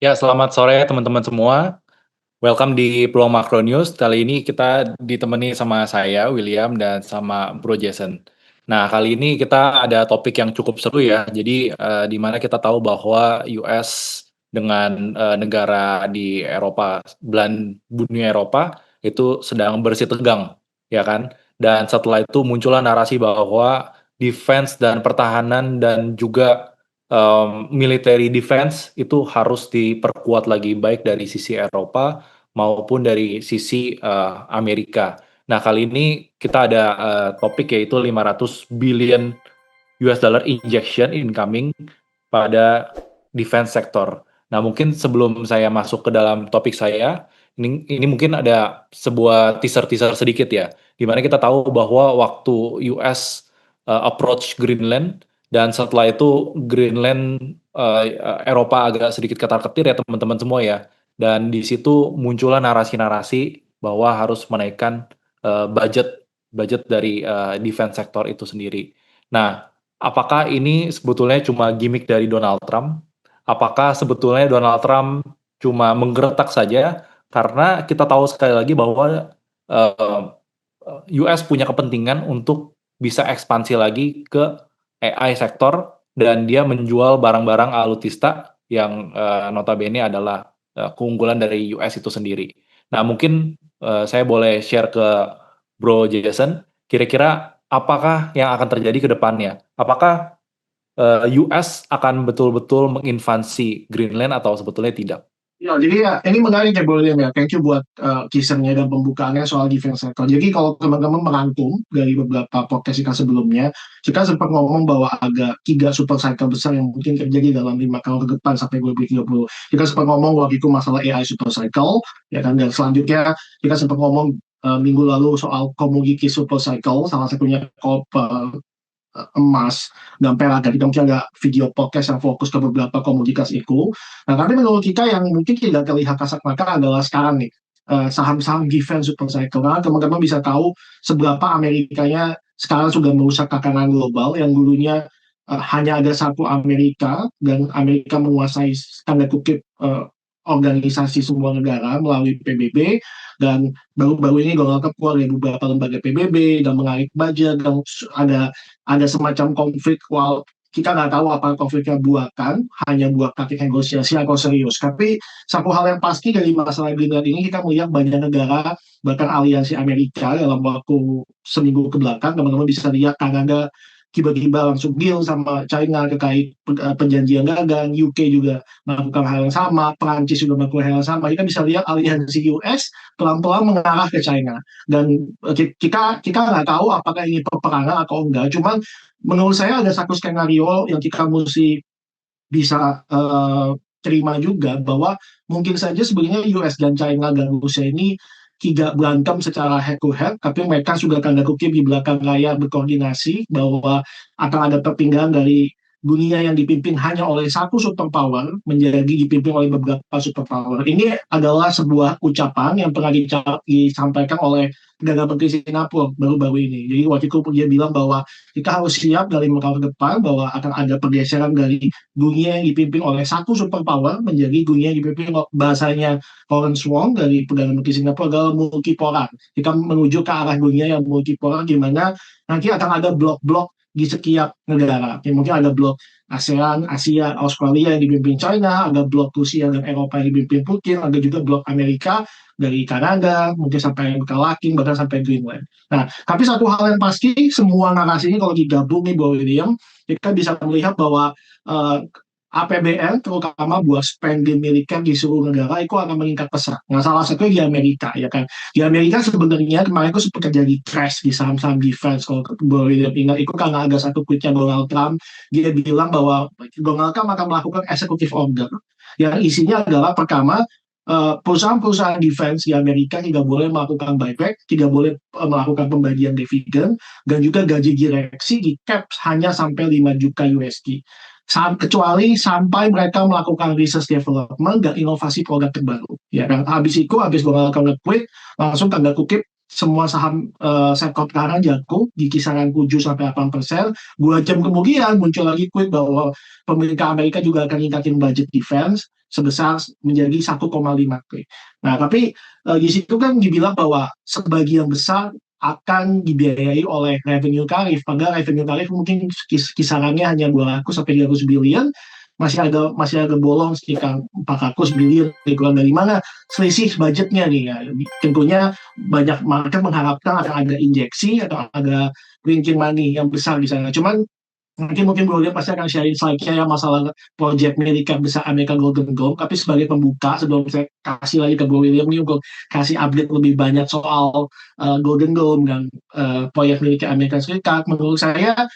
Ya, selamat sore teman-teman semua. Welcome di Peluang Makro News. Kali ini kita ditemani sama saya, William, dan sama Bro Jason. Nah, kali ini kita ada topik yang cukup seru ya. Jadi, di mana kita tahu bahwa US dengan negara di Eropa, dunia Eropa, itu sedang bersih tegang, ya kan? Dan setelah itu muncullah narasi bahwa defense dan pertahanan dan juga military defense itu harus diperkuat lagi baik dari sisi Eropa maupun dari sisi Amerika. Nah, kali ini kita ada topik yaitu 500 billion US dollar injection incoming pada defense sector. Nah, mungkin sebelum saya masuk ke dalam topik saya, ini mungkin ada sebuah teaser-teaser sedikit ya, di mana kita tahu bahwa waktu US approach Greenland dan setelah itu Greenland Eropa agak sedikit ketar-ketir ya teman-teman semua ya. Dan di situ muncullah narasi-narasi bahwa harus menaikkan budget budget dari defense sector itu sendiri. Nah, apakah ini sebetulnya cuma gimmick dari Donald Trump? Apakah sebetulnya Donald Trump cuma menggertak saja? Karena kita tahu sekali lagi bahwa eh, US punya kepentingan untuk bisa ekspansi lagi ke AI sektor dan dia menjual barang-barang alutista yang notabene adalah keunggulan dari US itu sendiri. Nah, mungkin saya boleh share ke Bro Jason, kira-kira apakah yang akan terjadi ke depannya? Apakah US akan betul-betul menginvasi Greenland atau sebetulnya tidak? Ya, jadi ya ini menarik ya Bro William ya. Thank you buat teasernya dan pembukaannya soal defense sector. Jadi kalau teman-teman merangkum dari beberapa podcast kita sebelumnya, kita sempat ngomong bahwa ada tiga super cycle besar yang mungkin terjadi dalam 5 tahun ke depan sampai 2030. Kita sempat ngomong waktu itu masalah AI super cycle, ya kan. Dan selanjutnya kita sempat ngomong minggu lalu soal komoditi super cycle, salah satunya emas dan perak. Kita mungkin ada video podcast yang fokus ke beberapa komoditas itu. Nah, tapi menurut kita yang mungkin tidak terlihat kasat mata adalah sekarang nih saham-saham defense super cycle. Karena teman-teman bisa tahu seberapa Amerikanya sekarang sudah merusak tatanan global yang dulunya hanya ada satu Amerika dan Amerika menguasai tanda kutip organisasi semua negara melalui PBB, dan baru-baru ini Donald Trump keluar dari beberapa lembaga PBB dan mengarik budget, dan ada semacam konflik. Kita nggak tahu apa konfliknya buatan, hanya buat taktik negosiasi atau serius. Tapi satu hal yang pasti dari masalah Greenland ini, kita melihat banyak negara, bahkan aliansi Amerika dalam waktu seminggu ke belakang, teman-teman bisa lihat Kanada tiba-tiba langsung deal sama China terkait perjanjian dagang, UK juga melakukan hal yang sama, Perancis juga melakukan hal yang sama. Kita bisa lihat aliansi US pelan-pelan mengarah ke China. Dan kita nggak tahu apakah ini peperangan atau enggak. Cuman menurut saya ada satu skenario yang kita mesti bisa terima juga, bahwa mungkin saja sebenarnya US dan China dan Rusia ini tidak berantem secara head to head, tapi mereka sudah tanda kutip di belakang layar berkoordinasi bahwa akan ada perpindahan dari dunia yang dipimpin hanya oleh satu superpower menjadi dipimpin oleh beberapa superpower. Ini adalah sebuah ucapan yang pernah disampaikan oleh Perdana Menteri Singapura baru-baru ini. Jadi waktu itu dia bilang bahwa kita harus siap dari tahun depan bahwa akan ada pergeseran dari dunia yang dipimpin oleh satu superpower menjadi dunia yang dipimpin, bahasanya Lawrence Wong dari Perdana Menteri Singapura, adalah multipolar. Kita menuju ke arah dunia yang multipolar, di mana nanti akan ada blok-blok di setiap negara. Ya, mungkin ada blok ASEAN, Asia, Australia yang dipimpin China, ada blok Rusia dan Eropa yang dipimpin Putin, ada juga blok Amerika dari Kanada, mungkin sampai Amerika Latin, bahkan sampai Greenland. Nah, tapi satu hal yang pasti, semua narasi ini kalau digabung nih, Bro William, kita bisa melihat bahwa APBN terutama buat spending militer di seluruh negara itu akan meningkat pesat. Nah, salah satunya di Amerika, ya kan. Di Amerika sebenarnya kemarin itu sempat terjadi crash di saham-saham defense. Kalau boleh ingat, itu karena ada satu tweetnya Donald Trump, dia bilang bahwa Donald Trump akan melakukan executive order yang isinya adalah, pertama, perusahaan-perusahaan defense di Amerika tidak boleh melakukan buyback, tidak boleh melakukan pembagian dividen, dan juga gaji direksi di cap hanya sampai 5 juta USD. Kecuali sampai mereka melakukan research development dan inovasi produk terbaru. Ya kan, habis itu, habis melakukan nge-quit, langsung tanda kutip semua saham sektor sekarang jatuh di kisaran 7-8%. 2 jam kemudian muncul lagi tweet bahwa pemerintah Amerika juga akan meningkatkan budget defense sebesar menjadi 1,5 T. Nah, tapi di situ kan dibilang bahwa sebagian besar akan dibiayai oleh revenue tarif. Padahal revenue tarif mungkin kisarannya hanya 200 sampai 300 billion, masih ada bolong sekitar 400 billion, kurang dari mana selisih budgetnya nih ya. Tentunya banyak market mengharapkan akan ada injeksi atau ada printing money yang besar di sana. Cuman mungkin Bro William pasti akan sharing slide-nya ya masalah project militer besar Amerika Golden Dome. Tapi sebagai pembuka, sebelum saya kasih lagi ke Bro William nih untuk kasih update lebih banyak soal Golden Dome dan proyek militer Amerika Serikat, menurut saya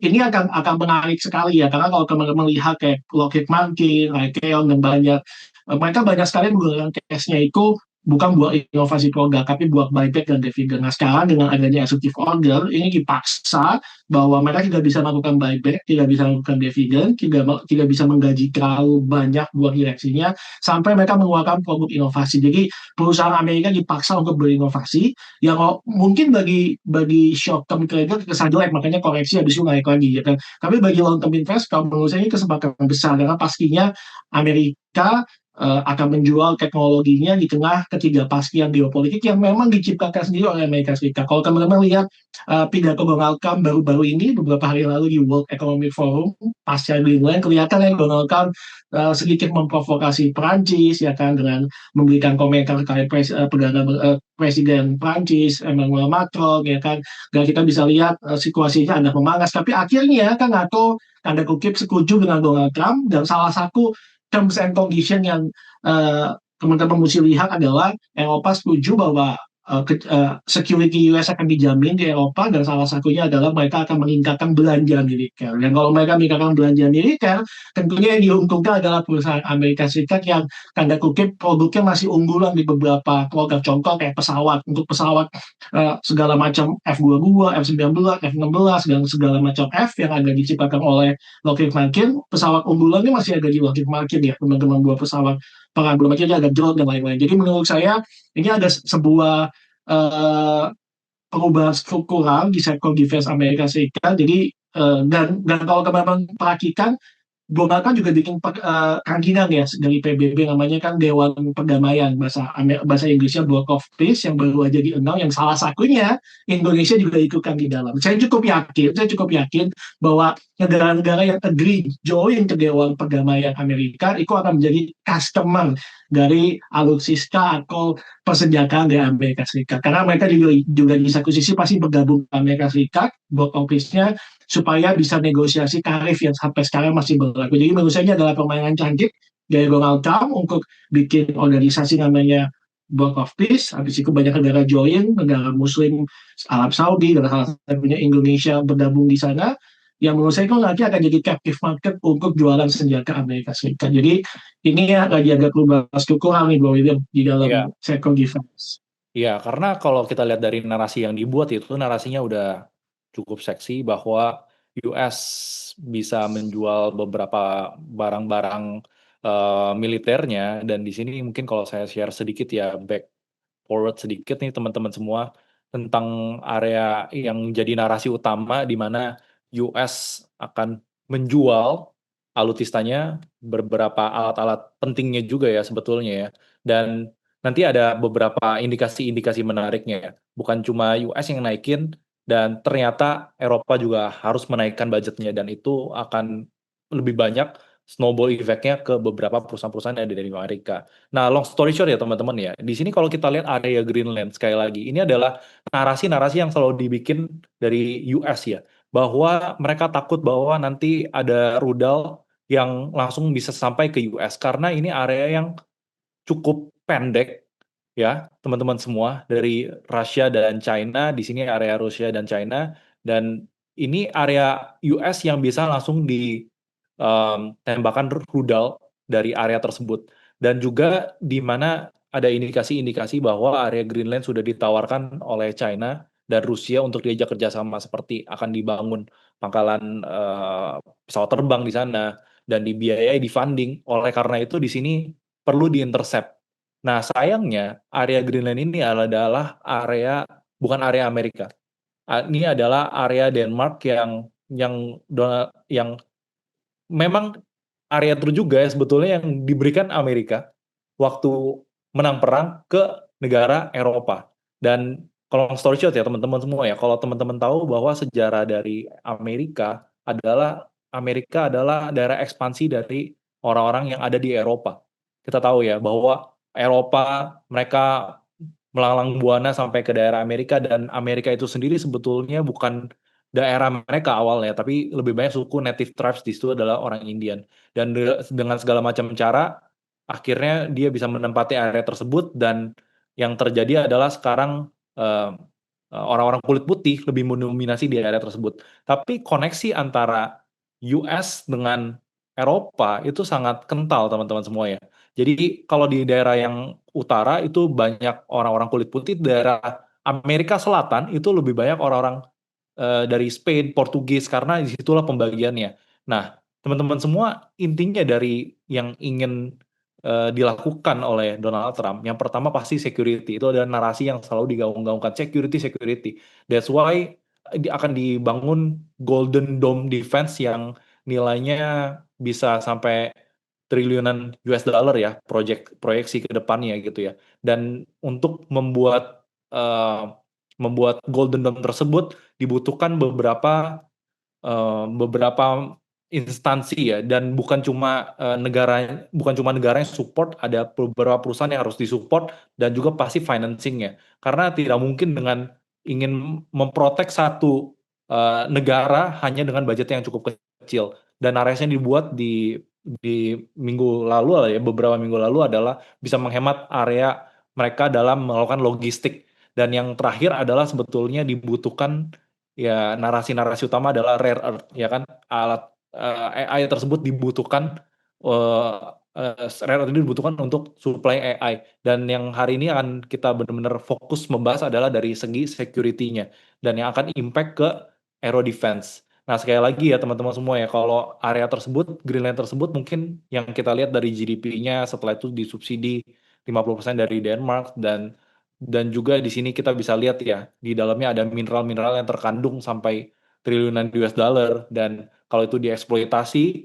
ini akan menarik sekali ya. Karena kalau teman-teman lihat kayak Lockheed Martin, Raytheon, dan mereka banyak sekali menggunakan cash-nya itu bukan buat inovasi produk, tapi buat buyback dan dividen. Nah, sekarang dengan adanya executive order, ini dipaksa bahwa mereka tidak bisa melakukan buyback, tidak bisa melakukan dividen, tidak bisa menggaji terlalu banyak buat direksinya, sampai mereka mengeluarkan produk inovasi. Jadi perusahaan Amerika dipaksa untuk berinovasi, yang mungkin bagi short term trader kesan jelek, makanya koreksi habis itu naik lagi ya kan. Tapi bagi long term investor, menurut saya ini kesempatan besar, karena pastinya Amerika akan menjual teknologinya di tengah ketidakpastian geopolitik yang memang diciptakan sendiri oleh Amerika Serikat. Kalau teman-teman lihat pidato Donald Trump baru-baru ini, beberapa hari lalu di World Economic Forum, pasca Greenland, kelihatan ya Donald Trump sedikit memprovokasi Perancis, ya kan, dengan memberikan komentar terkait Presiden Perancis, Emmanuel Macron, ya kan. Dan kita bisa lihat situasinya ada memanas. Tapi akhirnya kan NATO, tanda kutip, setuju dengan Donald Trump, dan salah satu terms and condition yang teman-teman mesti lihat adalah Eropa setuju bahwa security US akan dijamin di Eropa, dan salah satunya adalah mereka akan meningkatkan belanja militer. Dan kalau mereka meningkatkan belanja militer, tentunya yang diuntungkan adalah perusahaan Amerika Serikat yang tanda kutip produknya masih unggulan di beberapa produk, contoh kayak pesawat. Untuk pesawat segala macam F-22, F-19, F-16, dan segala macam F yang ada diciptakan oleh Lockheed Martin, pesawat unggulannya masih ada di Lockheed Martin ya, teman-teman, buat pesawat perang, belum lagi ada drone dan lain-lain. Jadi menurut saya ini ada sebuah uh, perubahan struktural di sektor defense Amerika Serikat. Jadi dan kalau teman-teman perhatikan, Donald kan juga bikin rangkingan ya dari PBB, namanya kan Dewan Perdamaian, bahasa Inggrisnya Board of Peace, yang baru aja diundang, yang salah satunya Indonesia juga ikutkan di dalam. Saya cukup yakin bahwa negara-negara yang agree join ke Dewan Perdamaian Amerika itu akan menjadi customer dari alutsista atau persenjataan dari Amerika Serikat. Karena mereka juga di satu sisi pasti bergabung ke Amerika Serikat, Board of Peace-nya, supaya bisa negosiasi tarif yang sampai sekarang masih berlaku. Jadi menurut saya ini adalah permainan cantik dari Donald Trump untuk bikin organisasi namanya Board of Peace. Habis itu banyak negara join, negara Muslim, Arab Saudi, dan salah satunya Indonesia bergabung di sana. Yang menurut saya itu nanti akan jadi captive market untuk jualan senjata Amerika Serikat. Jadi ini ya lagi agak perubahan struktural nih Bro William di dalam Iya, sector defense. iya, karena kalau kita lihat dari narasi yang dibuat itu narasinya udah cukup seksi bahwa US bisa menjual beberapa barang-barang militernya, dan di sini mungkin kalau saya share sedikit ya, back forward sedikit nih teman-teman semua, tentang area yang jadi narasi utama di mana US akan menjual alutistanya, beberapa alat-alat pentingnya juga ya sebetulnya ya. Dan nanti ada beberapa indikasi-indikasi menariknya ya. Bukan cuma US yang naikin, dan ternyata Eropa juga harus menaikkan budgetnya, dan itu akan lebih banyak snowball effect-nya ke beberapa perusahaan-perusahaan yang ada di Amerika. Nah, long story short ya teman-teman ya, di sini kalau kita lihat area Greenland, sekali lagi, ini adalah narasi-narasi yang selalu dibikin dari US ya, bahwa mereka takut bahwa nanti ada rudal yang langsung bisa sampai ke US, karena ini area yang cukup pendek ya teman-teman semua, dari Rusia dan China. Di sini area Rusia dan China, dan ini area US yang bisa langsung ditembakkan rudal dari area tersebut. Dan juga di mana ada indikasi-indikasi bahwa area Greenland sudah ditawarkan oleh China dan Rusia untuk diajak kerjasama, seperti akan dibangun pangkalan pesawat terbang di sana dan dibiayai, di-funding. Oleh karena itu di sini perlu diintercept. Nah, sayangnya area Greenland ini adalah area, bukan area Amerika. Ini adalah area Denmark yang memang area itu juga sebetulnya yang diberikan Amerika waktu menang perang ke negara Eropa. Dan kalau long story short ya teman-teman semua ya, kalau teman-teman tahu bahwa sejarah dari Amerika adalah daerah ekspansi dari orang-orang yang ada di Eropa. Kita tahu ya bahwa Eropa mereka melanglang buana sampai ke daerah Amerika, dan Amerika itu sendiri sebetulnya bukan daerah mereka awalnya, tapi lebih banyak suku native tribes di situ adalah orang Indian. Dan dengan segala macam cara, akhirnya dia bisa menempati area tersebut, dan yang terjadi adalah sekarang eh, orang-orang kulit putih lebih mendominasi di area tersebut. Tapi koneksi antara US dengan Eropa itu sangat kental teman-teman semua ya. Jadi kalau di daerah yang utara itu banyak orang-orang kulit putih, daerah Amerika Selatan itu lebih banyak orang-orang dari Spain, Portugis, karena disitulah pembagiannya. Nah, teman-teman semua, intinya dari yang ingin dilakukan oleh Donald Trump, yang pertama pasti security. Itu adalah narasi yang selalu digaung-gaungkan, security, security. That's why akan dibangun Golden Dome Defense yang nilainya bisa sampai triliunan US dollar ya, proyeksi ke depannya gitu ya. Dan untuk membuat Golden Dome tersebut dibutuhkan beberapa instansi ya, dan bukan cuma negara yang support, ada beberapa perusahaan yang harus disupport, dan juga pasti financingnya, karena tidak mungkin dengan ingin memprotek satu negara hanya dengan budget yang cukup kecil. Dan narasinya dibuat di minggu lalu lah ya, beberapa minggu lalu, adalah bisa menghemat area mereka dalam melakukan logistik. Dan yang terakhir adalah sebetulnya dibutuhkan, ya, narasi-narasi utama adalah rare earth, ya kan, alat AI tersebut dibutuhkan, rare earth ini dibutuhkan untuk supply AI, dan yang hari ini akan kita benar-benar fokus membahas adalah dari segi security-nya, dan yang akan impact ke aero defense. Nah, sekali lagi ya teman-teman semua ya, kalau area tersebut, Greenland tersebut, mungkin yang kita lihat dari GDP-nya setelah itu disubsidi 50% dari Denmark, dan juga di sini kita bisa lihat ya, di dalamnya ada mineral-mineral yang terkandung sampai triliunan US dollar, dan kalau itu dieksploitasi,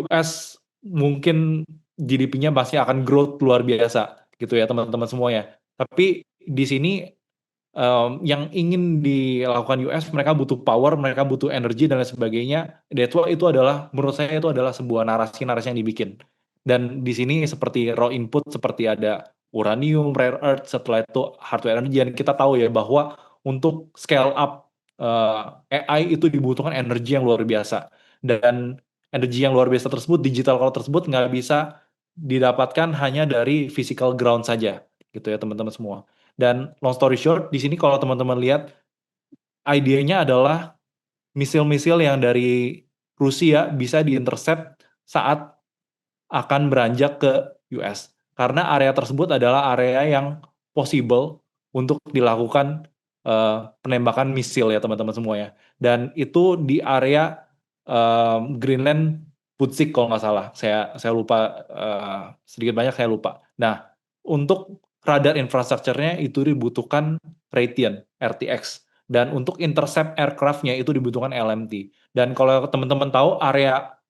US mungkin GDP-nya pasti akan growth luar biasa gitu ya teman-teman semua ya. Tapi di sini yang ingin dilakukan US, mereka butuh power, mereka butuh energi dan lain sebagainya. That's why itu adalah, menurut saya itu adalah sebuah narasi-narasi yang dibikin. Dan di sini seperti raw input, seperti ada uranium, rare earth, setelah itu hardware energy. Dan kita tahu ya bahwa untuk scale up AI itu dibutuhkan energi yang luar biasa. Dan energi yang luar biasa tersebut, digital cloud tersebut, nggak bisa didapatkan hanya dari physical ground saja, gitu ya teman-teman semua. Dan long story short, di sini kalau teman-teman lihat, idenya adalah misil-misil yang dari Rusia bisa diintercept saat akan beranjak ke US. Karena area tersebut adalah area yang possible untuk dilakukan penembakan misil ya teman-teman semua ya. Dan itu di area Greenland Putsik kalau nggak salah. Saya lupa, sedikit banyak saya lupa. Nah, untuk radar infrastrukturnya itu dibutuhkan Raytheon RTX. Dan untuk intercept aircraft-nya itu dibutuhkan LMT. Dan kalau teman-teman tahu area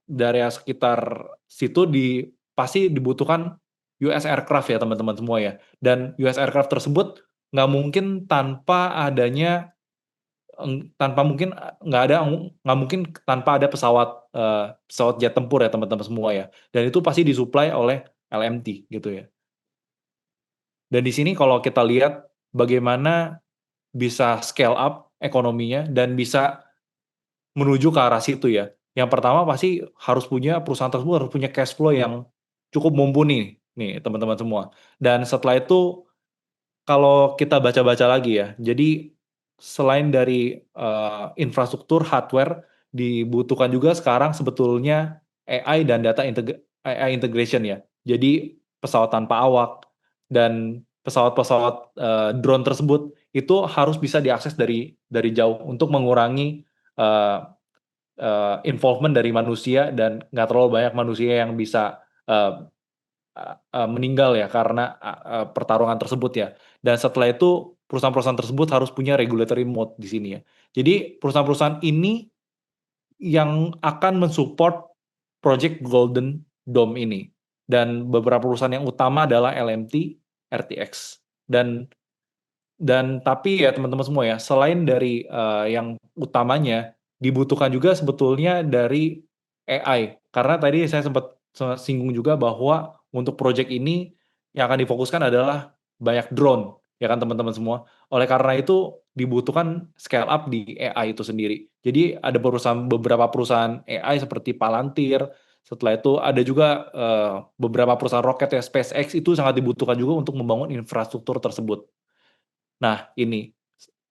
dari sekitar situ pasti dibutuhkan US aircraft ya teman-teman semua ya. Dan US aircraft tersebut nggak mungkin tanpa mungkin nggak mungkin tanpa ada pesawat jet tempur ya teman-teman semua ya. Dan itu pasti disuplai oleh LMT gitu ya. Dan di sini kalau kita lihat bagaimana bisa scale up ekonominya dan bisa menuju ke arah situ ya. Yang pertama pasti perusahaan tersebut harus punya cash flow yang cukup mumpuni nih teman-teman semua. Dan setelah itu kalau kita baca-baca lagi ya, jadi selain dari infrastruktur hardware, dibutuhkan juga sekarang sebetulnya AI integration ya. Jadi pesawat tanpa awak dan pesawat-pesawat drone tersebut itu harus bisa diakses dari jauh untuk mengurangi eh, involvement dari manusia, dan nggak terlalu banyak manusia yang bisa meninggal ya karena pertarungan tersebut ya. Dan setelah itu perusahaan-perusahaan tersebut harus punya regulatory mode di sini ya. Jadi perusahaan-perusahaan ini yang akan mensupport Project Golden Dome ini. Dan beberapa perusahaan yang utama adalah LMT, RTX. Dan tapi ya teman-teman semua ya, selain dari yang utamanya, dibutuhkan juga sebetulnya dari AI. Karena tadi saya sempat singgung juga bahwa untuk project ini yang akan difokuskan adalah banyak drone, ya kan teman-teman semua. Oleh karena itu dibutuhkan scale up di AI itu sendiri. Jadi ada beberapa perusahaan AI seperti Palantir, setelah itu ada juga beberapa perusahaan roket ya SpaceX itu sangat dibutuhkan juga untuk membangun infrastruktur tersebut. Nah, ini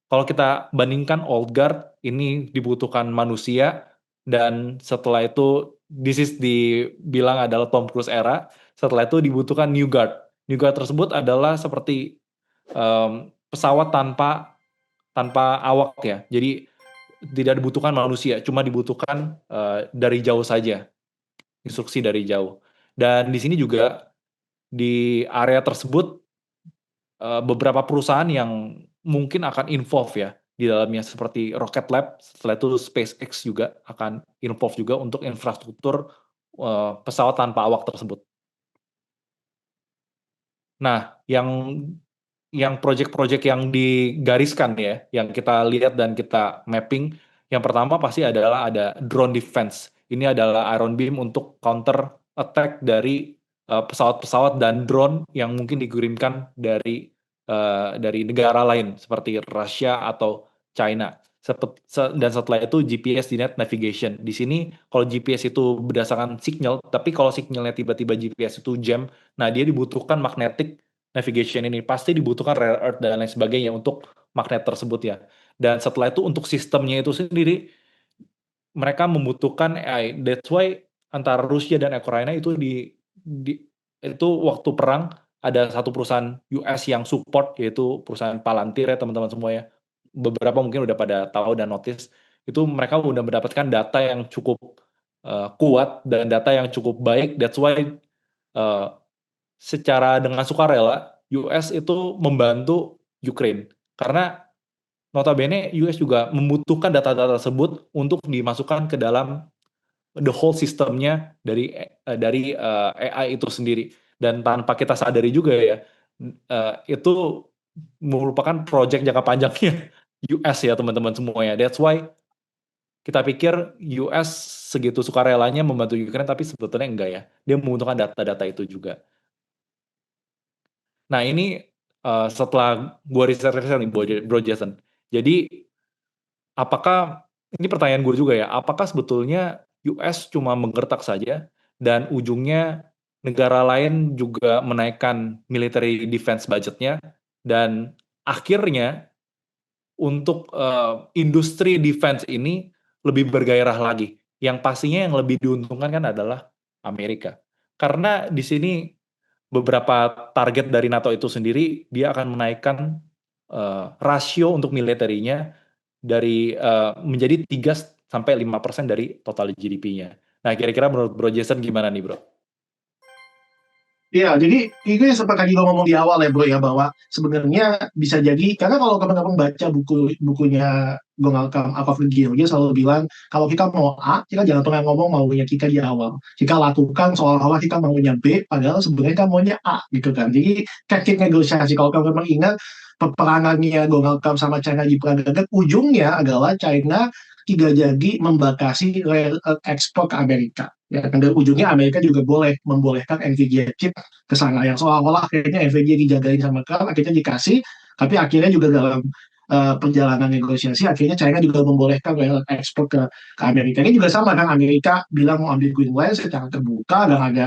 kalau kita bandingkan old guard, ini dibutuhkan manusia, dan setelah itu dibilang adalah Tom Cruise era, setelah itu dibutuhkan new guard. New guard tersebut adalah seperti pesawat tanpa tanpa awak ya. Jadi tidak dibutuhkan manusia, cuma dibutuhkan dari jauh saja, instruksi dari jauh. Dan di sini juga di area tersebut beberapa perusahaan yang mungkin akan involve ya di dalamnya seperti Rocket Lab, setelah itu SpaceX juga akan involve juga untuk infrastruktur pesawat tanpa awak tersebut. Nah, yang project-project yang digariskan ya, yang kita lihat dan kita mapping, yang pertama pasti adalah ada drone defense. Ini adalah Iron Beam untuk counter attack dari pesawat-pesawat dan drone yang mungkin dikirimkan dari negara lain seperti Rusia atau China. Dan setelah itu GPS di net navigation. Di sini kalau GPS itu berdasarkan signal, tapi kalau signalnya tiba-tiba GPS itu jam, nah dia dibutuhkan magnetic navigation ini. Pasti dibutuhkan rare earth dan lain sebagainya untuk magnet tersebut ya. Dan setelah itu untuk sistemnya itu sendiri, mereka membutuhkan AI. That's why antara Rusia dan Ukraina itu itu waktu perang ada satu perusahaan US yang support, yaitu perusahaan Palantir ya teman-teman semua ya. Beberapa mungkin udah pada tahu dan notice, itu mereka udah mendapatkan data yang cukup kuat dan data yang cukup baik. That's why uh, secara dengan sukarela US itu membantu Ukraine. Karena notabene US juga membutuhkan data-data tersebut untuk dimasukkan ke dalam the whole sistemnya dari AI itu sendiri. Dan tanpa kita sadari juga ya, itu merupakan project jangka panjangnya US ya teman-teman semuanya. That's why kita pikir US segitu sukarelanya membantu Ukraine, tapi sebetulnya enggak ya. Dia membutuhkan data-data itu juga. Nah ini setelah gue riset-riset nih Bro Jason. Jadi apakah, ini pertanyaan gue juga ya, apakah sebetulnya US cuma menggertak saja dan ujungnya negara lain juga menaikkan military defense budgetnya, dan akhirnya untuk industri defense ini lebih bergairah lagi. Yang pastinya yang lebih diuntungkan kan adalah Amerika. Karena di sini beberapa target dari NATO itu sendiri, dia akan menaikkan rasio untuk militernya dari menjadi 3-5% dari total GDP-nya. Nah, kira-kira menurut Bro Jason gimana nih, Bro? Iya, jadi itu yang sempat tadi lo ngomong di awal ya bro ya, bahwa sebenarnya bisa jadi, karena kalau teman-teman baca bukunya Gongalkam Up of the Gear, dia selalu bilang kalau kita mau A, kita jangan pernah ngomong maunya kita di awal. Kita lakukan seolah-olah kita maunya B, padahal sebenarnya kita maunya A gitu kan. Jadi teknik negosiasi, kalau teman-teman ingat peperangannya Gongalkam sama China di perang dagang, ujungnya adalah China tidak jadi membatasi ekspor ke Amerika. Ya, dan ujungnya Amerika juga boleh membolehkan NVIDIA chip ke sana, yang seolah-olah akhirnya NVIDIA dijagain sama Trump, akhirnya dikasih, tapi akhirnya juga dalam perjalanan negosiasi akhirnya China juga membolehkan ekspor ke Amerika. Ini juga sama kan, Amerika bilang mau ambil Greenland secara terbuka dan ada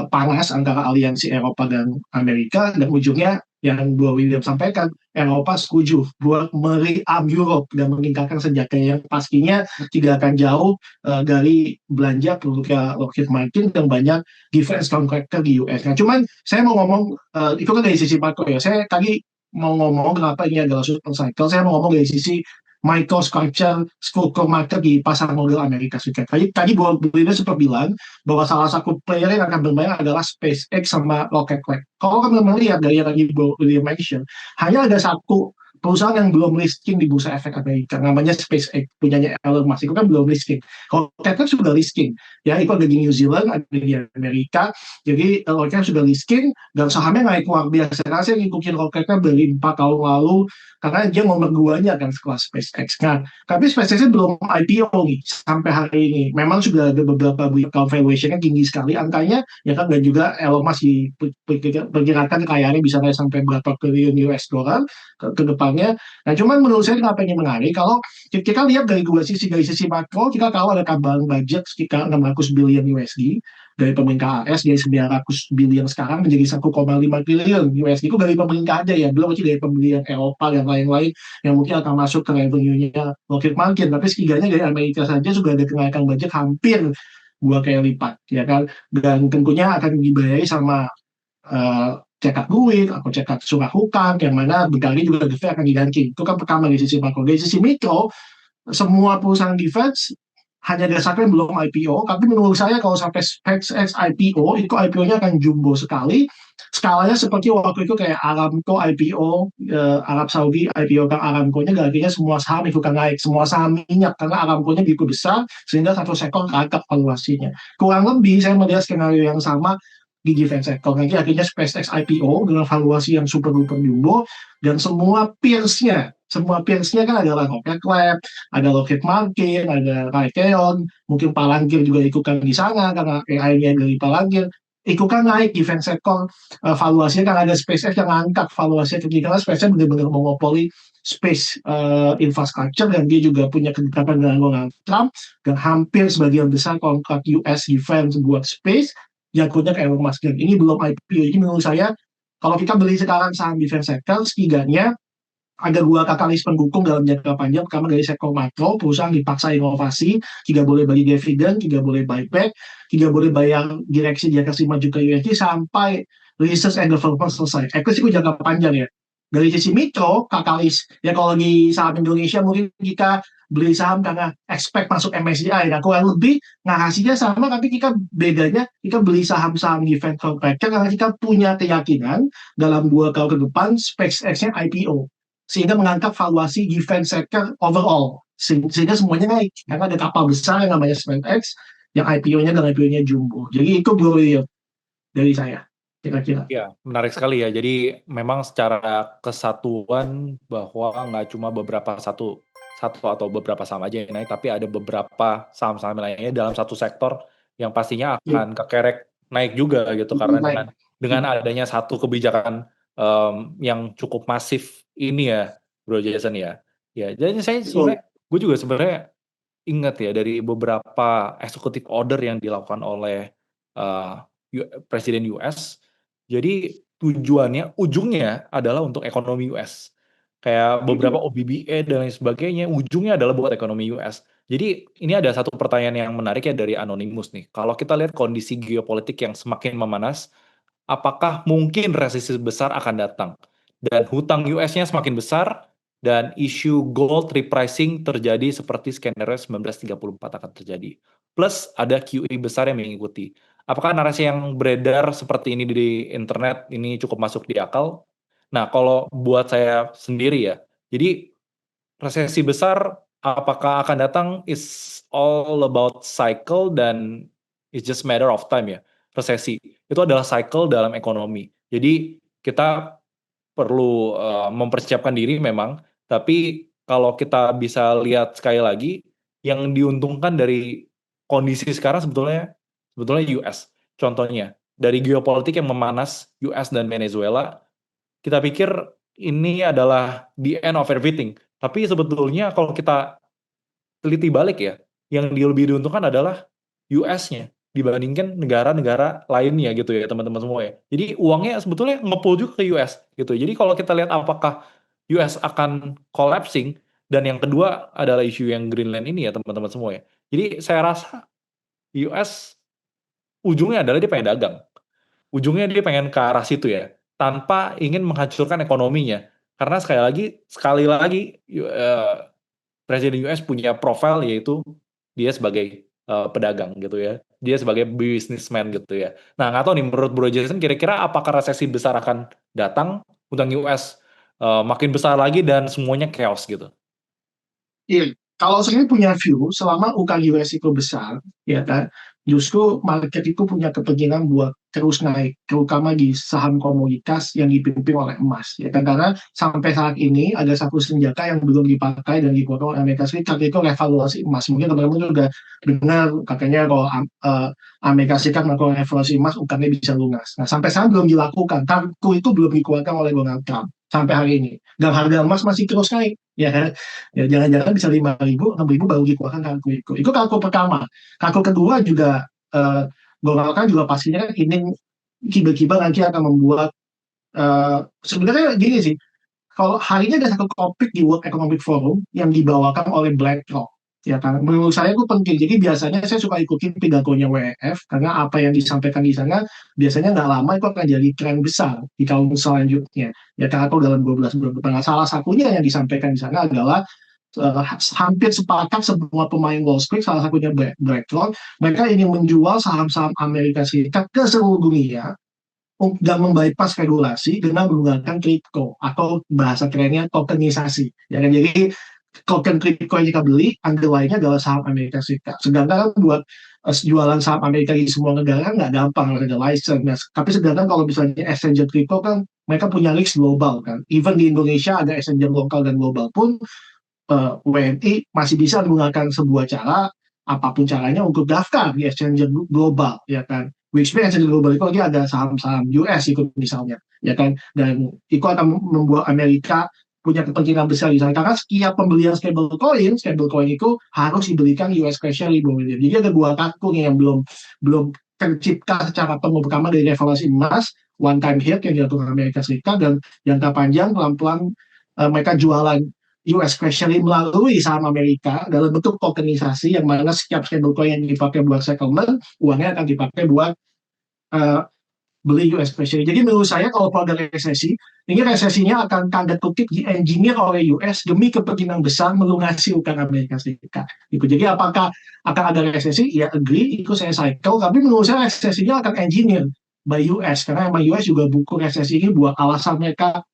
panas antara aliansi Eropa dan Amerika, dan ujungnya yang Bro William sampaikan, Eropa setuju buat meriam Europe dan meningkatkan senjata yang pastinya tidak akan jauh dari belanja produknya Lockheed Martin dan banyak defense contractor di US. Nah, cuman saya mau ngomong, itu kan dari sisi makro ya. Saya tadi mau ngomong kenapa ini adalah super cycle. Saya mau ngomong dari sisi microstructure struktur market di pasar modal Amerika Serikat. Tadi Bu Brina sempat bilang bahwa salah satu player yang akan bermain adalah SpaceX sama Rocket Lab. Kalau kan memang lihat dari yang tadi Bu William mention, hanya ada satu perusahaan yang belum listing di bursa efek Amerika, namanya SpaceX, punyanya Elon Musk, itu kan belum listing. Kalau Tether sudah listing, ya itu ada di New Zealand, ada di Amerika, jadi Rocket sudah listing, dan sahamnya naik luar biasa. Karena saya ngikutin Rocketnya dari 4 tahun lalu, karena dia nomor 2-nya kan sekelas SpaceX. Nah, tapi SpaceX belum IPO nih, sampai hari ini. Memang sudah ada beberapa account valuation-nya tinggi sekali angkanya, ya kan, dan juga Elon Musk diperkirakan kekayaannya bisa naik sampai berapa triliun US dollar ke depannya. Nah, cuman menurut saya kenapa ini menarik, kalau kita lihat dari sisi makro, kita tahu ada tambahan budget sekitar 600 billion USD dari pemerintah AS, dari 900 billion sekarang menjadi 1,5 triliun USD, itu dari pemerintah aja ya, belum lagi dari pembelian Eropa dan lain-lain yang mungkin akan masuk ke revenue-nya Lockheed Martin. Tapi setidaknya dari Amerika saja sudah ada kenaikan budget hampir 2 kali lipat, ya kan, dan tentunya akan dibayari sama cetak duit atau cetak surat hutang, yang mana bentar lagi juga The Fed akan diganti. Itu kan pertama dari sisi makro. Dari sisi mikro, semua perusahaan defense hanya dasarnya belum IPO, tapi menurut saya kalau sampai SpaceX IPO, itu IPO-nya akan jumbo sekali. Skalanya seperti waktu itu kayak Aramco IPO, Arab Saudi IPO kan Aramco-nya, artinya semua saham ikutan naik, semua saham minyak, karena Aramco-nya begitu besar, sehingga satu sektor kakak valuasinya. Kurang lebih saya melihat skenario yang sama di defense sector. Nanti akhirnya SpaceX IPO dengan valuasi yang super duper jumbo, dan semua peersnya kan ada Rocket Lab, ada Lockheed Martin, ada Raytheon, mungkin Palantir juga ikutan di sana karena AI-nya dari Palantir. Ikutan naik defense sector, valuasinya kan ada SpaceX yang angkat valuasinya tinggi, karena SpaceX benar-benar monopoli space infrastructure, dan dia juga punya kedekatan dengan Donald Trump, dan hampir sebagian besar kontrak US defense buat space yang punya ke Elon Musk. Dan ini belum IPO. Jadi menurut saya, kalau kita beli sekarang saham defense sector, setidaknya ada 2 katalis pendukung dalam jangka panjang. Pertama, dari sektor makro, perusahaan dipaksa inovasi, tidak boleh bagi dividen, tidak boleh buyback, tidak boleh bayar direksi di atas 5 juta USD sampai research and development selesai. Itu jangka panjang ya. Dari sisi mikro, katalis, ya kalau di saham Indonesia mungkin kita beli saham karena expect masuk MSCI. Nah, kurang lebih narasinya sama, tapi kita bedanya, kita beli saham-saham defense contractor karena kita punya keyakinan dalam 2 tahun ke depan SpaceX-nya IPO, sehingga mengangkat valuasi defense sector overall, sehingga semuanya naik karena ada kapal besar yang namanya SpaceX yang IPO-nya jumbo. Jadi itu bro dari saya kira-kira. Ya, menarik sekali ya. Jadi memang secara kesatuan bahwa nggak cuma satu satu atau beberapa saham aja yang naik, tapi ada beberapa saham-saham lainnya dalam satu sektor yang pastinya Ya, akan kekerek naik juga gitu, karena baik. dengan adanya satu kebijakan yang cukup masif ini ya, Bro Jason ya. Ya, jadi Betul. gue juga sebenarnya ingat ya dari beberapa executive order yang dilakukan oleh eh, Presiden US. Jadi tujuannya, ujungnya adalah untuk ekonomi US. Kayak beberapa OBBA dan lain sebagainya, ujungnya adalah buat ekonomi US. Jadi ini ada satu pertanyaan yang menarik ya dari Anonymous nih. Kalau kita lihat kondisi geopolitik yang semakin memanas, apakah mungkin resesi besar akan datang? Dan hutang US-nya semakin besar, dan isu gold repricing terjadi seperti skenario 1934 akan terjadi. Plus ada QE besar yang mengikuti. Apakah narasi yang beredar seperti ini di internet ini cukup masuk di akal? Nah, kalau buat saya sendiri ya, jadi resesi besar apakah akan datang is all about cycle, dan it's just matter of time ya. Resesi itu adalah cycle dalam ekonomi. Jadi kita perlu mempersiapkan diri memang, tapi kalau kita bisa lihat sekali lagi, yang diuntungkan dari kondisi sekarang sebetulnya US. Contohnya, dari geopolitik yang memanas US dan Venezuela, kita pikir ini adalah the end of everything. Tapi sebetulnya kalau kita teliti balik ya, yang lebih diuntungkan adalah US-nya dibandingkan negara-negara lainnya gitu ya teman-teman semua ya. Jadi uangnya sebetulnya ngepull juga ke US gitu. Jadi kalau kita lihat apakah US akan collapsing, dan yang kedua adalah isu yang Greenland ini ya teman-teman semua ya. Jadi saya rasa US ujungnya adalah dia pengen dagang. Ujungnya dia pengen ke arah situ ya, tanpa ingin menghancurkan ekonominya. Karena sekali lagi Presiden US punya profil, yaitu dia sebagai pedagang gitu ya. Dia sebagai businessman gitu ya. Nah, nggak tahu nih menurut Bro Jason, kira-kira apakah resesi besar akan datang, utang US makin besar lagi dan semuanya chaos gitu. Iya, kalau saya punya view, selama utang US itu besar, ya kan, justru market itu punya kepentingan buat terus naik, terutama di saham komoditas yang dipimpin oleh emas, ya kan, karena sampai saat ini ada satu senjata yang belum dipakai dan dikuasai oleh Amerika Serikat, itu revaluasi emas. Mungkin teman-teman juga dengar katanya kalau Amerika Serikat melakukan revaluasi emas, utangnya bisa lunas. Nah, sampai sekarang belum dilakukan, kartu itu belum dikeluarkan oleh Donald Trump sampai hari ini, dan harga emas masih terus naik, ya kan. Ya, jangan-jangan bisa 5.000, 6.000 baru dikeluarkan kartu itu. Itu kartu pertama. Kartu kedua juga Donald Trump juga pastinya kan ingin tiba-tiba nanti akan membuat sebenarnya gini sih, kalau hari ini ada satu topik di World Economic Forum yang dibawakan oleh BlackRock, ya kan, menurut saya itu penting. Jadi biasanya saya suka ikutin pidatonya WEF karena apa yang disampaikan di sana biasanya nggak lama itu akan jadi tren besar di tahun selanjutnya, ya kan, atau dalam 12 bulan depan. Nah, salah satunya yang disampaikan di sana adalah hampir sepakat semua pemain Wall Street, salah satunya BlackRock, mereka ingin menjual saham-saham Amerika Serikat ke seluruh dunia dan membypass regulasi dengan menggunakan kripto atau bahasa kerennya tokenisasi. Ya kan? Jadi token kripto yang kita beli underlying-nya adalah saham Amerika Serikat. Sedangkan kan buat jualan saham Amerika di semua negara nggak gampang, harus ada license. Nah, tapi sedangkan kalau misalnya exchange kripto kan mereka punya list global kan. Even di Indonesia ada exchange lokal dan global pun WNI masih bisa menggunakan sebuah cara, apapun caranya, untuk daftar di exchange global, ya kan. Which means exchange global itu lagi ada saham-saham US ikut misalnya, ya kan. Dan itu akan membuat Amerika punya kepentingan besar di sana karena setiap pembelian stable coin itu harus diberikan US Treasury. Jadi ada dua kartu yang belum belum tercipta secara penuh. Pertama dari revaluasi emas, one time hit yang dilakukan Amerika Serikat, dan jangka panjang pelan-pelan mereka jualan US Treasury melalui saham Amerika dalam bentuk tokenisasi, yang mana setiap stablecoin yang dipakai buat settlement, uangnya akan dipakai buat uh, beli US Treasury. Jadi menurut saya kalau ada resesi, ini resesinya akan tanda kutip di-engineer oleh US demi kepentingan besar melunasi utang Amerika Serikat. Gitu. Jadi apakah akan ada resesi? Ya agree, itu saya cycle, tapi menurut saya resesinya akan engineer by US, karena emang US juga buku resesi ini buat alasan mereka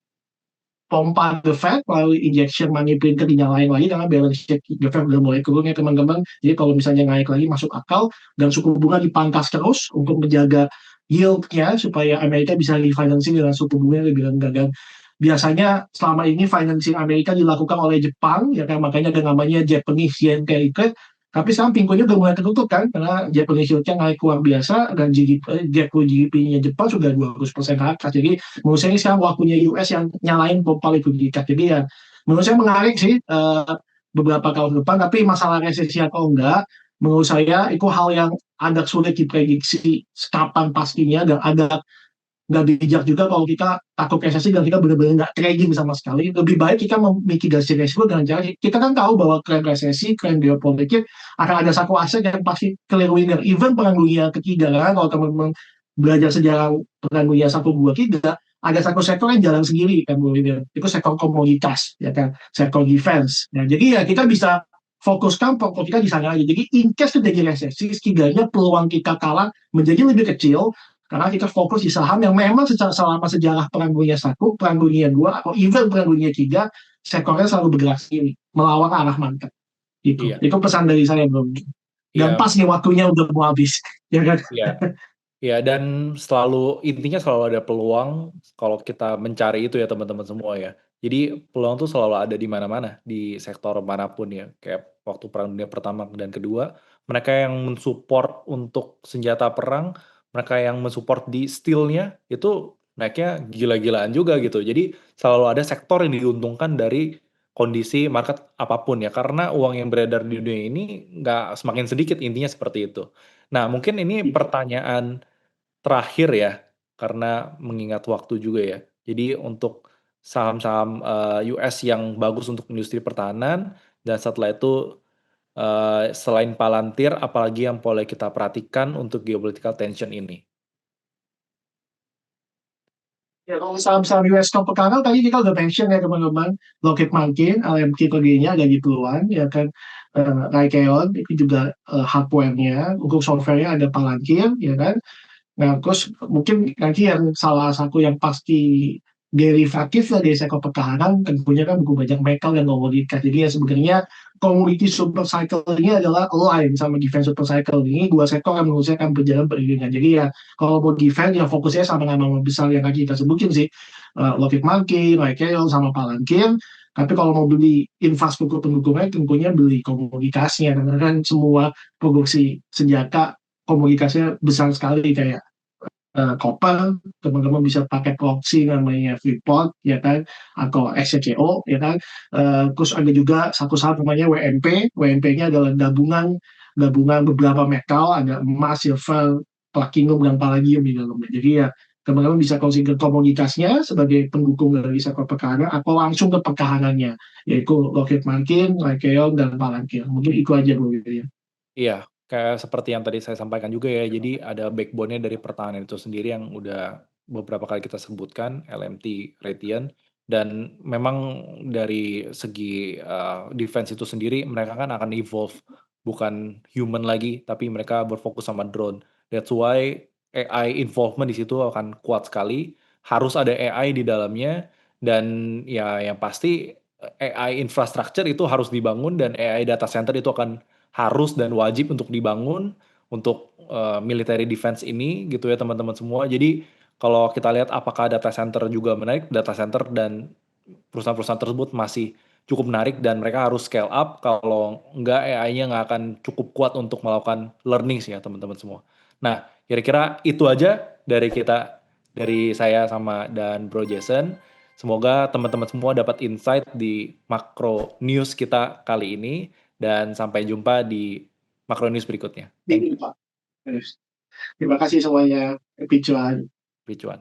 pompa The Fed melalui injection money printer dinyalain lagi karena balance sheet The Fed udah mulai turun ya teman-teman. Jadi kalau misalnya naik lagi masuk akal, dan suku bunga dipangkas terus untuk menjaga yield-nya supaya Amerika bisa refinancing dengan suku bunga yang lebih rendah. Dan biasanya selama ini financing Amerika dilakukan oleh Jepang, ya kan, makanya ada namanya Japanese Yen Trade. Tapi sekarang pintunya udah mulai tertutup kan, karena Japanese yield-nya naik luar biasa dan GDP-nya Jepang sudah 20% ke atas. Jadi menurut saya ini sekarang waktunya US yang nyalain pompa likuiditas. Jadi ya menurut saya menarik sih beberapa tahun depan, tapi masalah resesi atau enggak, menurut saya itu hal yang agak sulit diprediksi kapan pastinya, dan agak nggak bijak juga kalau kita takut resesi dan kita benar-benar nggak trading sama sekali. Lebih baik kita memitigasi resiko dengan cara kita kan tahu bahwa tren resesi, tren geopolitik akan ada satu aset yang pasti clear winner. Even perang dunia ketiga, kan kalau teman-teman belajar sejarah perang dunia satu dua tiga, ada satu sektor yang jalan sendiri kan, itu sektor komoditas, ya kan, sektor defense. Nah, jadi ya kita bisa fokuskan pokok kita di sana aja. Jadi in case terjadi resesi, setidaknya peluang kita kalah menjadi lebih kecil karena kita fokus di saham yang memang secara selama sejarah Perang Dunia Satu, Perang Dunia Dua, atau even Perang Dunia Tiga, sekornya selalu bergerak sendiri, melawan arah market. Itu. Iya, Itu pesan dari saya, Bro. Dan iya, pas nih waktunya udah mau habis. Ya kan? iya. Ya, dan intinya selalu ada peluang kalau kita mencari itu ya teman-teman semua ya. Jadi peluang tuh selalu ada di mana-mana, di sektor manapun ya. Kayak waktu Perang Dunia Pertama dan Kedua, mereka yang mensupport untuk senjata perang, mereka yang mensupport di steel-nya, itu naiknya gila-gilaan juga gitu. Jadi selalu ada sektor yang diuntungkan dari kondisi market apapun ya. Karena uang yang beredar di dunia ini nggak semakin sedikit, intinya seperti itu. Nah, mungkin ini pertanyaan terakhir ya, karena mengingat waktu juga ya. Jadi untuk saham-saham US yang bagus untuk industri pertahanan, dan setelah itu selain Palantir, apalagi yang boleh kita perhatikan untuk geopolitical tension ini? Ya, kalau saham-saham US top pekanal tadi kita udah mention ya teman-teman, Lockheed Martin, LMT paginya ada di peluang, ya kan, Raytheon itu juga hardware-nya, untuk software-nya ada Palantir, ya kan. Nah, terus mungkin nanti yang salah satu yang pasti derivatif dari sektor pertahanan tentunya kan buku banyak metal dan komoditas. Jadi ya sebenarnya komoditi super cycle ini adalah align sama defense super cycle. Ini dua sektor yang menurut saya akan berjalan beriringan. Jadi ya kalau mau defense ya fokusnya sama nama besar yang tadi kita sebutin sih. Lockheed Martin, Raytheon, sama Palantir. Tapi kalau mau beli infrastruktur pendukungnya, tentunya beli komoditasnya. Karena kan semua produksi senjata komoditasnya besar sekali kayak copper, teman-teman bisa pakai proxy namanya Freeport, ya kan, atau SCCO, ya kan. Terus ada juga satu saham namanya WMP. WMP-nya adalah gabungan gabungan beberapa metal, ada emas, silver, platinum, dan palladium di dalamnya. Jadi ya teman-teman bisa consider komoditasnya sebagai pendukung dari sektor pertahanan atau langsung ke pertahanannya, yaitu Lockheed Martin, Raytheon, dan Palantir. Mungkin itu aja Bu William. Iya, kayak seperti yang tadi saya sampaikan juga ya, jadi ada backbone-nya dari pertahanan itu sendiri yang udah beberapa kali kita sebutkan, LMT, Raytheon, dan memang dari segi, defense itu sendiri mereka kan akan evolve, bukan human lagi, tapi mereka berfokus sama drone. That's why AI involvement di situ akan kuat sekali, harus ada AI di dalamnya, dan ya yang pasti, AI infrastructure itu harus dibangun dan AI data center itu akan harus dan wajib untuk dibangun untuk, military defense ini gitu ya teman-teman semua. Jadi kalau kita lihat apakah data center juga menarik, data center dan perusahaan-perusahaan tersebut masih cukup menarik dan mereka harus scale up, kalau enggak AI-nya nggak akan cukup kuat untuk melakukan learning sih ya teman-teman semua. Nah, kira-kira itu aja dari kita, dari saya sama dan Bro Jason. Semoga teman-teman semua dapat insight di makro news kita kali ini dan sampai jumpa di makro news berikutnya. Thank Ini Pak. Terima kasih semuanya. Happy Jualan. you, Cuan.